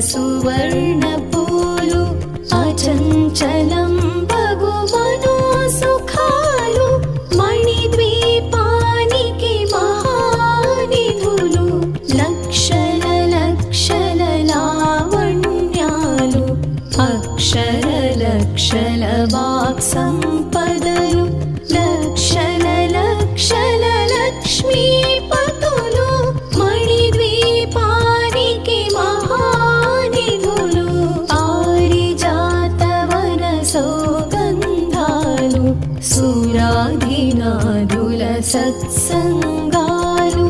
సువర్ణపూలు అచంచలం బగు మనోసుఖాలు మణిద్వీపానికి మహానిధులు లక్షల లక్షల లావణ్యాలు అక్షర లక్షల వాక్సంపదలు లక్షల లక్షల లక్ష్మీపతులు మణిద్వీపానికి మహానిధులు పారిజాతవన సౌగంధాలు సురాధినాదుల సత్సంగాలు